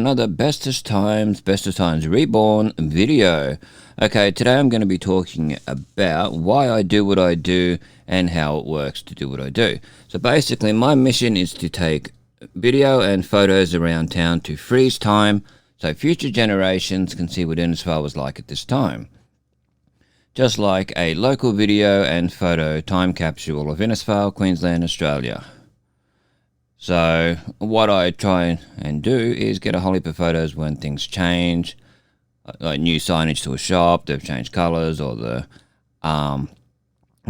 another Bestestimes Reborn video. Okay, today I'm going to be talking about why I do what I do and how it works to do what I do. So basically, my mission is to take video and photos around town to freeze time so future generations can see what Innisfail was like at this time. Just like a local video and photo time capsule of Innisfail, Queensland, Australia. So what I try and do is get a whole heap of photos when things change, like new signage to a shop, they've changed colours, or the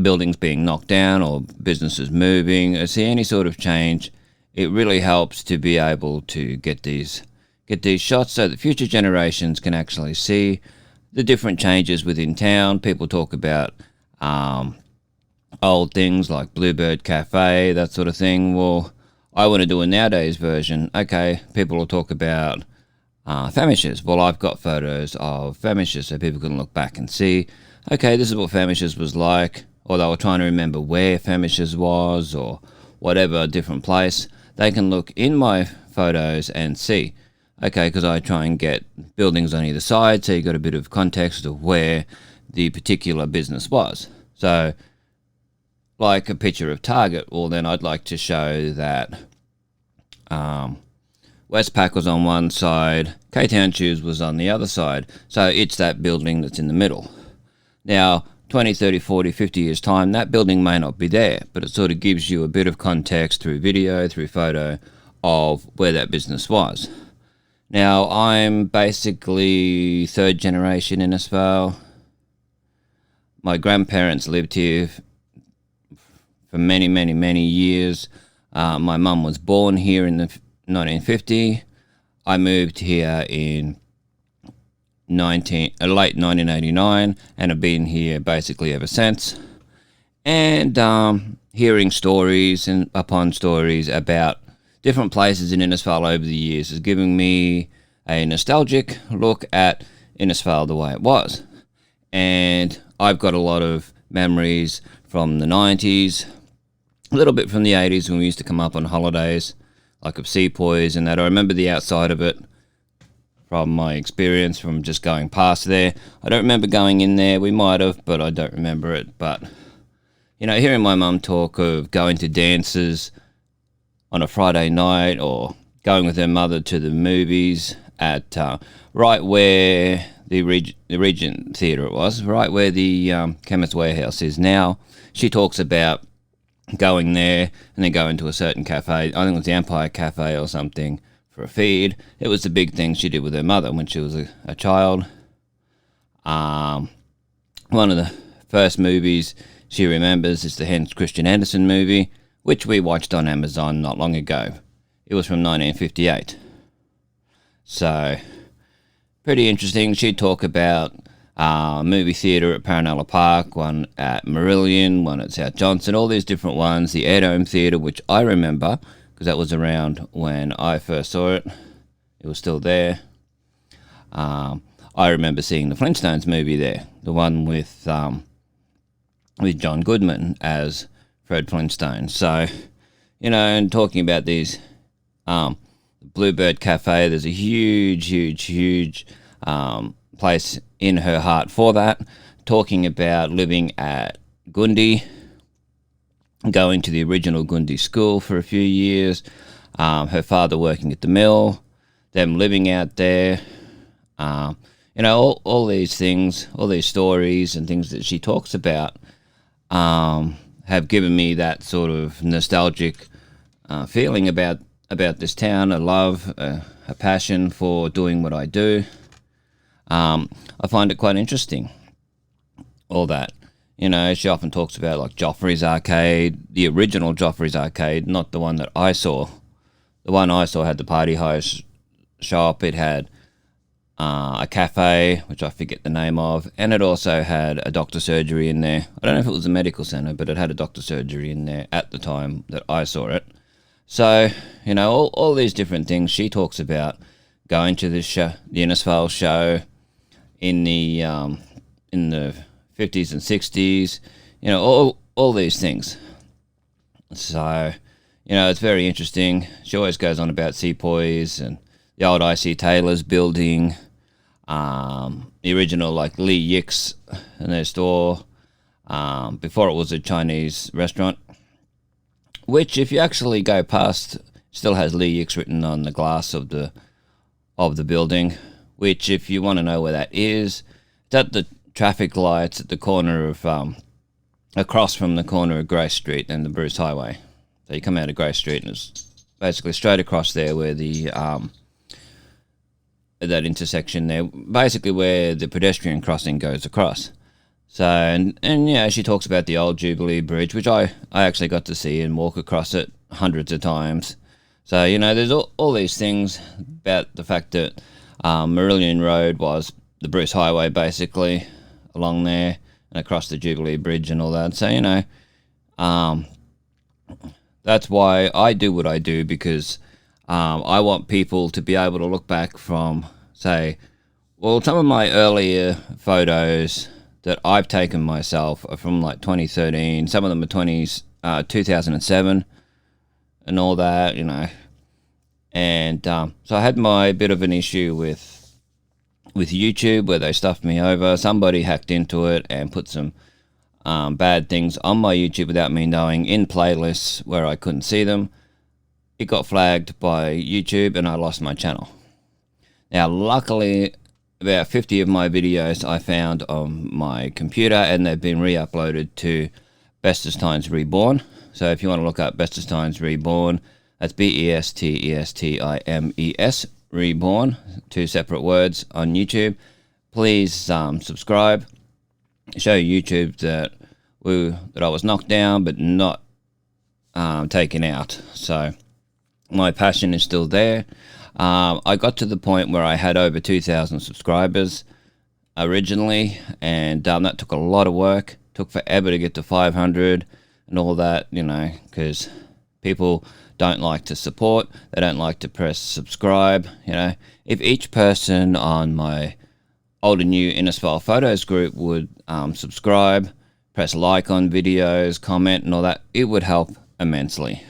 buildings being knocked down, or businesses moving. I see any sort of change. It really helps to be able to get these shots so that future generations can actually see the different changes within town. People talk about old things like Bluebird Cafe, that sort of thing. Well, I want to do a nowadays version. Okay, people will talk about Famishes. Well, I've got photos of Famishes so people can look back and see, okay, this is what Famishes was like, or they were trying to remember where Famishes was, or whatever different place. They can look in my photos and see, okay, because I try and get buildings on either side, so you got a bit of context of where the particular business was. So, like a picture of Target, well then I'd like to show that Westpac was on one side, K-Town Shoes was on the other side, so it's that building that's in the middle. Now, 20, 30, 40, 50 years time, that building may not be there, but it sort of gives you a bit of context through video, through photo, of where that business was. Now, I'm basically third generation Innisfail. My grandparents lived here for many, many, many years. My mum was born here in the 1950. I moved here in late 1989 and have been here basically ever since. And hearing stories and upon stories about different places in Innisfail over the years is giving me a nostalgic look at Innisfail the way it was. And I've got a lot of memories from the 90s, a little bit from the 80s when we used to come up on holidays, like of Sepoys and that. I remember the outside of it from my experience from just going past there. I don't remember going in there. We might have, but I don't remember it. But, you know, hearing my mum talk of going to dances on a Friday night, or going with her mother to the movies at right where the Regent Theatre it was, right where the Chemist Warehouse is now. She talks about going there and then going to a certain cafe. I think it was the Empire Cafe or something for a feed. It was the big thing she did with her mother when she was a child. One of the first movies she remembers is the Hans Christian Andersen movie, which we watched on Amazon not long ago. It was from 1958. So, pretty interesting. She'd talk about movie theatre at Paranella Park, one at Marillion, one at South Johnson, all these different ones. The Air Theatre, which I remember, because that was around when I first saw it. It was still there. I remember seeing the Flintstones movie there, the one with John Goodman as Fred Flintstone. So, you know, and talking about these Bluebird Cafe, there's a huge place in her heart for that. Talking about living at Gundi, going to the original Gundi school for a few years, her father working at the mill, them living out there, you know, all these things, all these stories and things that she talks about have given me that sort of nostalgic feeling about this town, a love, a passion for doing what I do. I find it quite interesting, all that. You know, she often talks about like Joffrey's Arcade, the original Joffrey's Arcade, not the one that I saw. The one I saw had the party house shop. It had a cafe, which I forget the name of, and it also had a doctor's surgery in there. I don't know if it was a medical centre, but it had a doctor's surgery in there at the time that I saw it. So, you know, all these different things she talks about, going to the show, the Innisfail show in the 50s and 60s, you know, all these things. So, you know, it's very interesting. She always goes on about Sepoys and the old IC Taylor's building, the original like Lee Yick's in their store, before it was a Chinese restaurant, which if you actually go past, still has Lee Yick's written on the glass of the building, which if you want to know where that is, it's at the traffic lights at the corner of, across from the corner of Grace Street and the Bruce Highway. So you come out of Grace Street and it's basically straight across there where the, that intersection there, basically where the pedestrian crossing goes across. So, and yeah, she talks about the old Jubilee Bridge, which I actually got to see and walk across it hundreds of times. So, you know, there's all these things about the fact that Marillion Road was the Bruce Highway, basically, along there and across the Jubilee Bridge and all that. So, you know, that's why I do what I do, because I want people to be able to look back from, say, well, some of my earlier photos that I've taken myself are from like 2013. Some of them are 2007 and all that, you know. And so I had my bit of an issue with YouTube where they stuffed me over. Somebody hacked into it and put some bad things on my YouTube without me knowing, in playlists where I couldn't see them. It got flagged by YouTube and I lost my channel. Now, luckily, about 50 of my videos I found on my computer and they've been re-uploaded to Bestestimes Reborn. So if you want to look up Bestestimes Reborn, that's Bestestimes Reborn, 2 separate words on YouTube. Please subscribe. Show YouTube that I was knocked down but not taken out. So my passion is still there. I got to the point where I had over 2,000 subscribers originally, and that took a lot of work. Took forever to get to 500 and all that, you know, because people don't like to support. They don't like to press subscribe, you know. If each person on my old and new Innisfail photos group would subscribe, press like on videos, comment and all that, it would help immensely.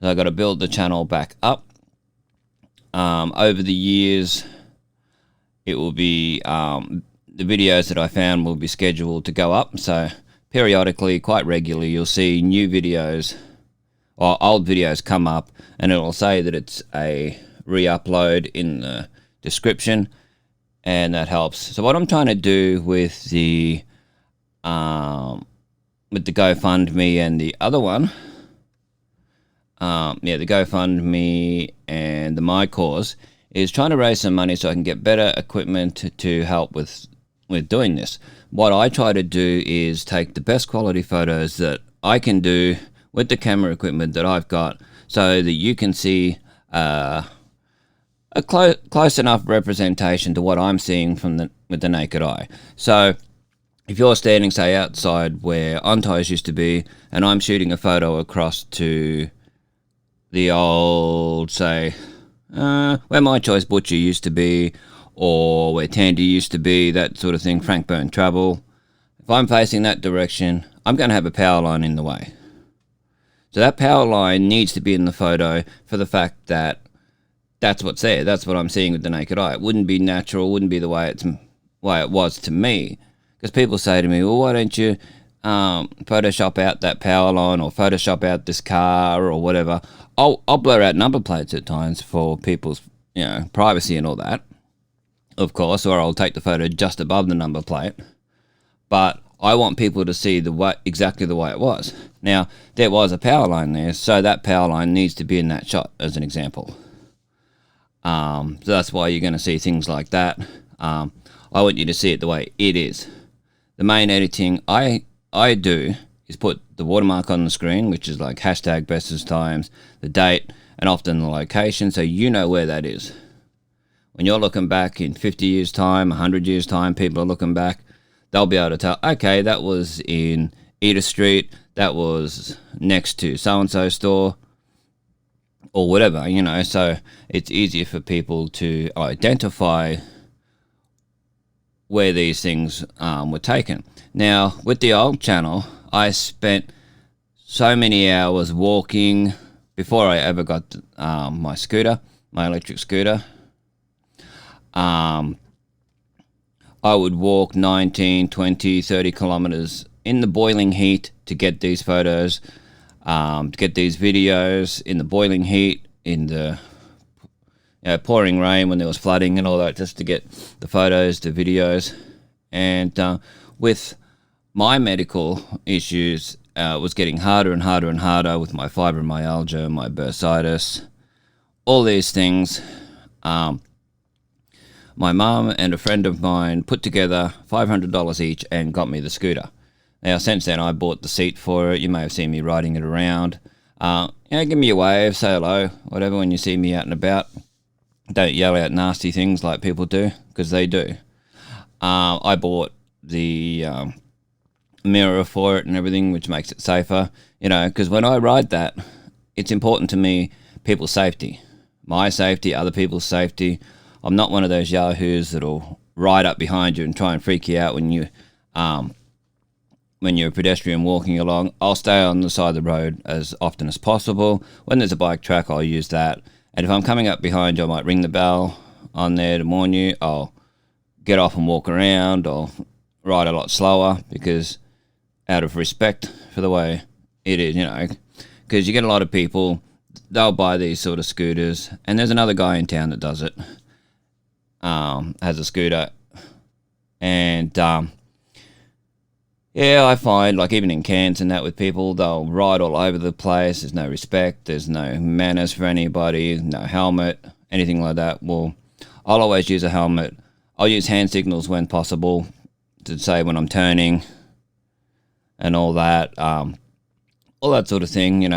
So I got to build the channel back up. Over the years, it will be, the videos that I found will be scheduled to go up. So periodically, quite regularly, you'll see new videos or old videos come up and it will say that it's a re-upload in the description, and that helps. So what I'm trying to do with the GoFundMe and the other one, the GoFundMe and the My Cause, is trying to raise some money so I can get better equipment to help with doing this. What I try to do is take the best quality photos that I can do with the camera equipment that I've got, so that you can see a close enough representation to what I'm seeing with the naked eye. So if you're standing, say, outside where Onties used to be, and I'm shooting a photo across to the old, say, where My Choice Butcher used to be, or where Tandy used to be, that sort of thing, Frank Byrne Travel. If I'm facing that direction, I'm going to have a power line in the way. So that power line needs to be in the photo for the fact that that's what's there. That's what I'm seeing with the naked eye. It wouldn't be natural, wouldn't be the way it was to me. Because people say to me, well, why don't you Photoshop out that power line or Photoshop out this car or whatever. I'll blur out number plates at times for people's, you know, privacy and all that, of course, or I'll take the photo just above the number plate. But I want people to see exactly the way it was. Now, there was a power line there, so that power line needs to be in that shot, as an example. So that's why you're going to see things like that. I want you to see it the way it is. The main editing I do is put the watermark on the screen, which is like hashtag Bestestimes, the date, and often the location, so you know where that is. When you're looking back in 50 years' time, 100 years' time, people are looking back, they'll be able to tell, okay, that was in Edith Street, that was next to so-and-so store, or whatever, you know, so it's easier for people to identify where these things were taken. Now, with the old channel, I spent so many hours walking before I ever got my scooter, my electric scooter. I would walk 19, 20, 30 kilometers in the boiling heat to get these photos, to get these videos in the boiling heat, in the pouring rain when there was flooding and all that, just to get the photos, the videos. And with my medical issues, it was getting harder and harder and harder with my fibromyalgia, my bursitis, all these things. My mum and a friend of mine put together $500 each and got me the scooter. Now, since then, I bought the seat for it. You may have seen me riding it around. Give me a wave, say hello, whatever, when you see me out and about. Don't yell out nasty things like people do, because they do. I bought the mirror for it and everything, which makes it safer. Because when I ride that, it's important to me, people's safety. My safety, other people's safety. I'm not one of those yahoos that'll ride up behind you and try and freak you out when you're a pedestrian walking along. I'll stay on the side of the road as often as possible. When there's a bike track, I'll use that. And if I'm coming up behind you, I might ring the bell on there to warn you. I'll get off and walk around, or ride a lot slower, because out of respect for the way it is, because you get a lot of people, they'll buy these sort of scooters, and there's another guy in town that does it. Has a scooter, and I find, like, even in Cairns and that, with people, they'll ride all over the place. There's no respect, there's no manners for anybody, no helmet, anything like that. Well, I'll always use a helmet. I'll use hand signals when possible to say when I'm turning and all that sort of thing.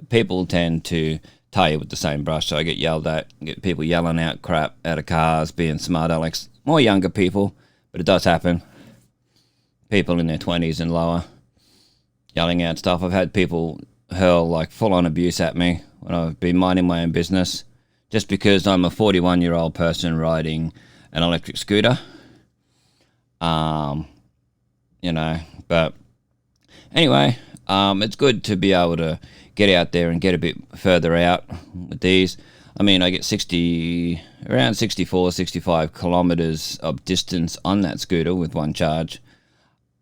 People tend to tar you with the same brush, so I get yelled at, get people yelling out crap out of cars, being smart alecks. More younger people, but it does happen. People in their 20s and lower yelling out stuff. I've had people hurl like full-on abuse at me when I've been minding my own business, just because I'm a 41-year-old person riding an electric scooter. But anyway, it's good to be able to get out there and get a bit further out with these. I mean, I get around 64, 65 kilometers of distance on that scooter with one charge.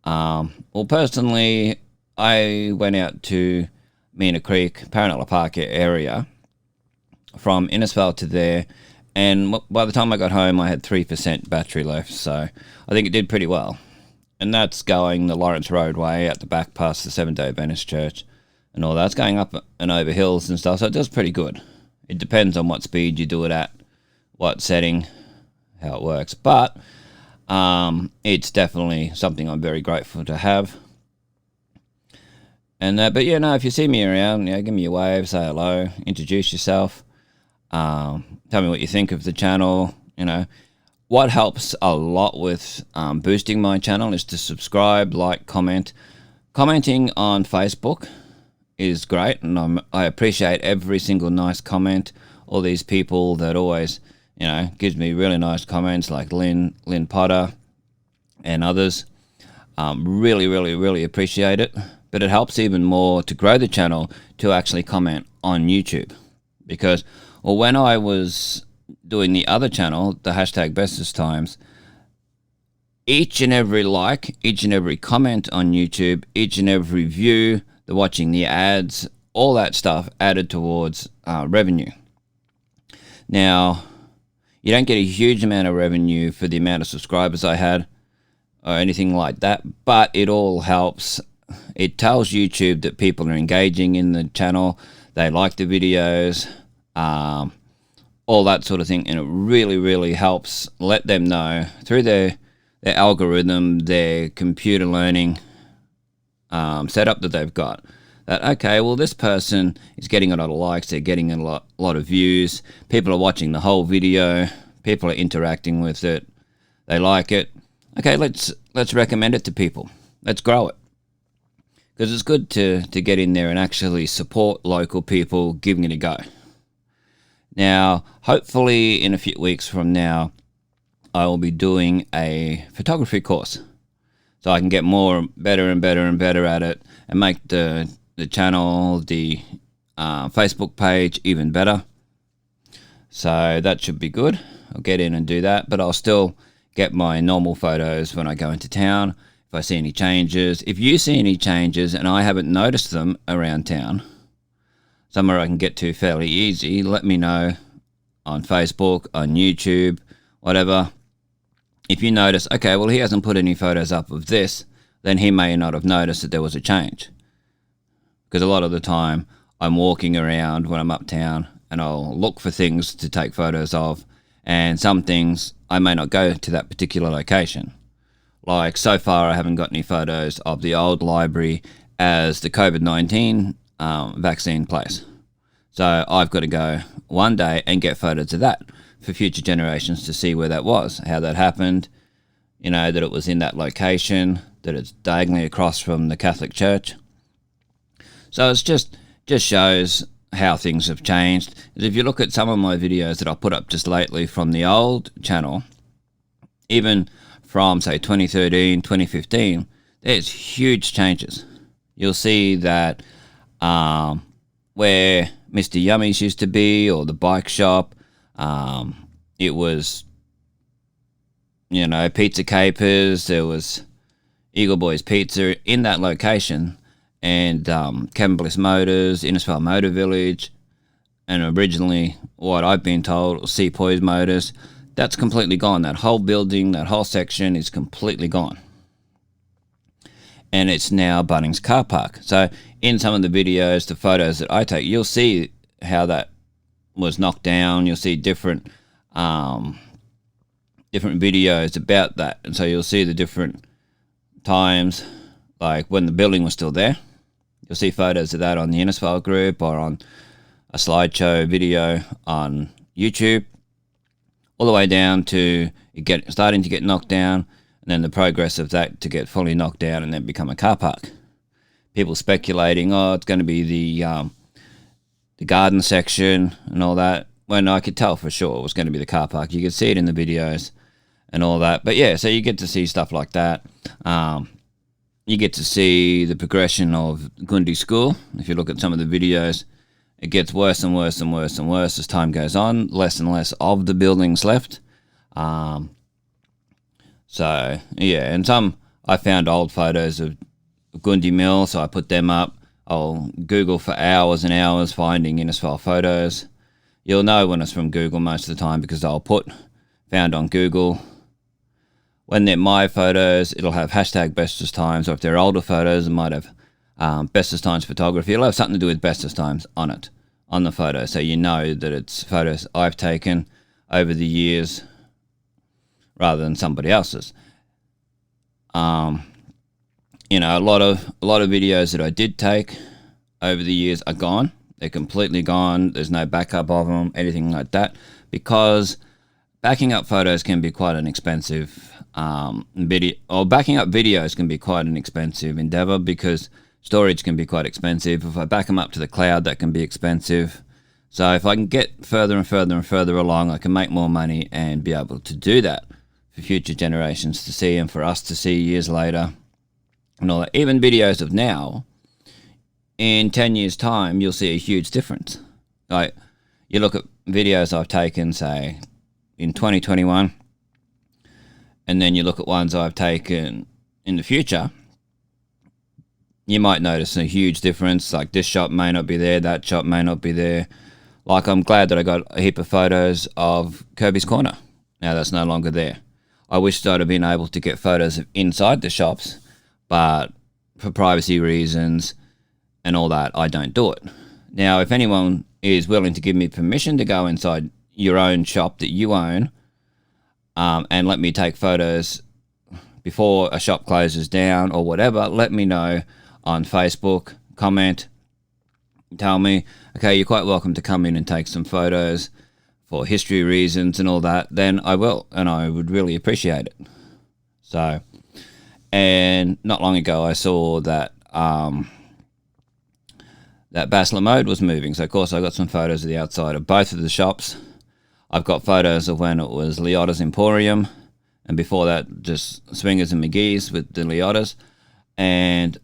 Well, personally, I went out to Mina Creek, Paranella Park area, from Innisfail to there, and by the time I got home, I had 3% battery left, so I think it did pretty well. And that's going the Lawrence Roadway at the back past the Seventh-day Adventist Church and all that. It's going up and over hills and stuff, so it does pretty good. It depends on what speed you do it at, what setting, how it works. But it's definitely something I'm very grateful to have. And if you see me around, give me a wave, say hello, introduce yourself, tell me what you think of the channel. What helps a lot with boosting my channel is to subscribe, like, comment. Commenting on Facebook is great, and I appreciate every single nice comment. All these people that always, gives me really nice comments, like Lynn Potter and others. Really, really, really appreciate it. But it helps even more to grow the channel to actually comment on YouTube, because when I was doing the other channel, the hashtag Bestestimes, each and every like, each and every comment on YouTube, each and every view, the watching the ads, all that stuff added towards revenue. Now, you don't get a huge amount of revenue for the amount of subscribers I had or anything like that, but it all helps. It tells YouTube that people are engaging in the channel, they like the videos, all that sort of thing, and it really, really helps let them know through their algorithm, their computer learning setup that they've got, that, okay, well, this person is getting a lot of likes, they're getting a lot of views, people are watching the whole video, people are interacting with it, they like it. Okay, let's recommend it to people. Let's grow it. Because it's good to get in there and actually support local people giving it a go. Now, hopefully in a few weeks from now, I will be doing a photography course, so I can get better and better at it, and make the channel, the Facebook page even better. So that should be good. I'll get in and do that, but I'll still get my normal photos when I go into town. If I see any changes, if you see any changes and I haven't noticed them around town, somewhere I can get to fairly easy, let me know on Facebook, on YouTube, whatever. If you notice, okay, well, he hasn't put any photos up of this, then he may not have noticed that there was a change. Because a lot of the time I'm walking around when I'm uptown and I'll look for things to take photos of, and some things I may not go to that particular location. Like so far I haven't got any photos of the old library as the COVID-19 vaccine place. So I've got to go one day and get photos of that for future generations to see where that was, how that happened, that it was in that location, that it's diagonally across from the Catholic Church. So it's just shows how things have changed. If you look at some of my videos that I put up just lately from the old channel, even from say 2013, 2015, there's huge changes. You'll see that where Mr. Yummy's used to be, or the bike shop, it was, Pizza Capers, there was Eagle Boys Pizza in that location, and Kevin Bliss Motors, Innisfail Motor Village, and originally what I've been told was Sepoys Motors. That's completely gone. That whole building, that whole section is completely gone. And it's now Bunnings car park. So in some of the videos, the photos that I take, you'll see how that was knocked down. You'll see different videos about that. And so you'll see the different times, like when the building was still there. You'll see photos of that on the Innisfail group or on a slideshow video on YouTube, all the way down to it starting to get knocked down, and then the progress of that to get fully knocked down and then become a car park. People speculating, it's going to be the garden section and all that, when I could tell for sure it was going to be the car park. You could see it in the videos and all that. But yeah, so you get to see stuff like that. You get to see the progression of Gundi School. If you look at some of the videos, it gets worse and worse and worse and worse as time goes on. Less and less of the buildings left. So, yeah, and I found old photos of Gundi Mill, so I put them up. I'll Google for hours and hours finding Innisfail photos. You'll know when it's from Google most of the time because I'll put found on Google. When they're my photos, it'll have hashtag Bestestimes, or if they're older photos, it might have Bestestimes photography. It'll have something to do with Bestestimes on it, on the photo, so you know that it's photos I've taken over the years rather than somebody else's. A lot of videos that I did take over the years are gone. They're completely gone. There's no backup of them, anything like that, because backing up photos can be quite an expensive backing up videos can be quite an expensive endeavor, because storage can be quite expensive. If I back them up to the cloud, that can be expensive. So if I can get further and further and further along, I can make more money and be able to do that for future generations to see, and for us to see years later and all that. Even videos of now, in 10 years' time, you'll see a huge difference. Like, you look at videos I've taken, say, in 2021, and then you look at ones I've taken in the future, you might notice a huge difference. Like, this shot may not be there, that shot may not be there. Like, I'm glad that I got a heap of photos of Kirby's Corner. Now that's no longer there. I wish I'd have been able to get photos of inside the shops, but for privacy reasons and all that, I don't do it. Now, if anyone is willing to give me permission to go inside your own shop that you own, and let me take photos before a shop closes down or whatever, let me know on Facebook, comment, tell me, okay, you're quite welcome to come in and take some photos for history reasons and all that, then I will, and I would really appreciate it. So, and not long ago I saw that that Bass Mode was moving, so of course I got some photos of the outside of both of the shops. I've got photos of when it was Liotta's Emporium, and before that just Swingers and McGee's with the Liottas. And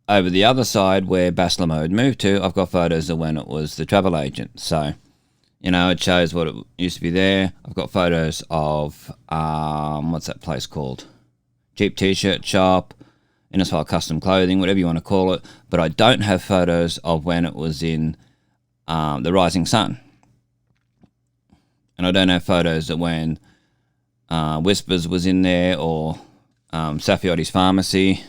over the other side where Bass Mode moved to, I've got photos of when it was the travel agent. So It shows what it used to be there. I've got photos of, what's that place called? Cheap T-shirt shop, Innisfail custom clothing, whatever you want to call it. But I don't have photos of when it was in the Rising Sun. And I don't have photos of when Whispers was in there, or Safiotti's Pharmacy,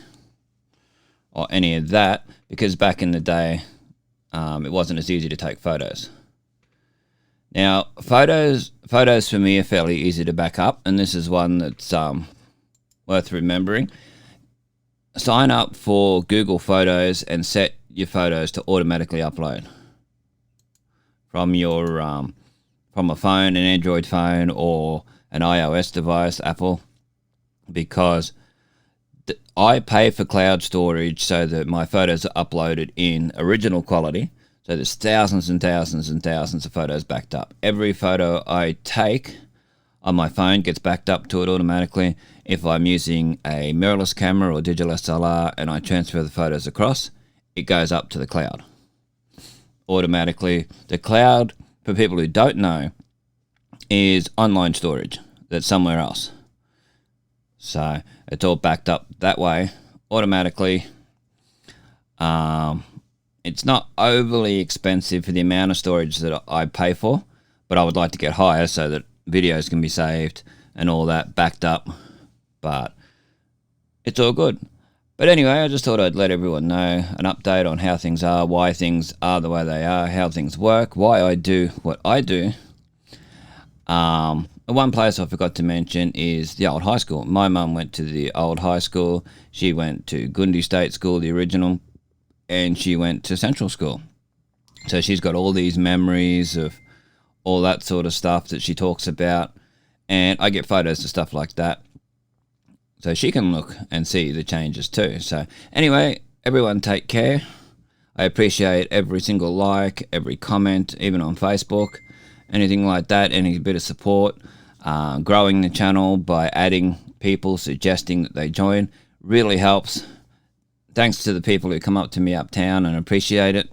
or any of that, because back in the day, it wasn't as easy to take photos. Now, photos for me are fairly easy to back up, and this is one that's worth remembering. Sign up for Google Photos and set your photos to automatically upload from your from a phone, an Android phone, or an iOS device, Apple, because I pay for cloud storage so that my photos are uploaded in original quality. So there's thousands and thousands and thousands of photos backed up. Every photo I take on my phone gets backed up to it automatically. If I'm using a mirrorless camera or digital SLR and I transfer the photos across, it goes up to the cloud automatically. The cloud, for people who don't know, is online storage that's somewhere else. So it's all backed up that way automatically. It's not overly expensive for the amount of storage that I pay for, but I would like to get higher so that videos can be saved and all that backed up. But it's all good. But anyway, I just thought I'd let everyone know an update on how things are, why things are the way they are, how things work, why I do what I do. One place I forgot to mention is the old high school. My mum went to the old high school. She went to Gundy State School, the original, and she went to Central School. So she's got all these memories of all that sort of stuff that she talks about, and I get photos of stuff like that, so she can look and see the changes too. So anyway, everyone take care. I appreciate every single like, every comment, even on Facebook, anything like that, any bit of support. Growing the channel by adding people, suggesting that they join, really helps. Thanks to the people who come up to me uptown and appreciate it.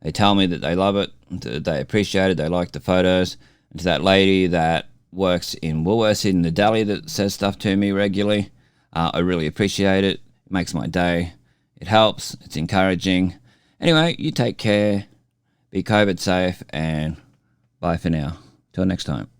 They tell me that they love it, that they appreciate it, they like the photos. And to that lady that works in Woolworths in the deli that says stuff to me regularly, I really appreciate it. It makes my day. It helps. It's encouraging. Anyway, you take care, be COVID safe, and bye for now. Till next time.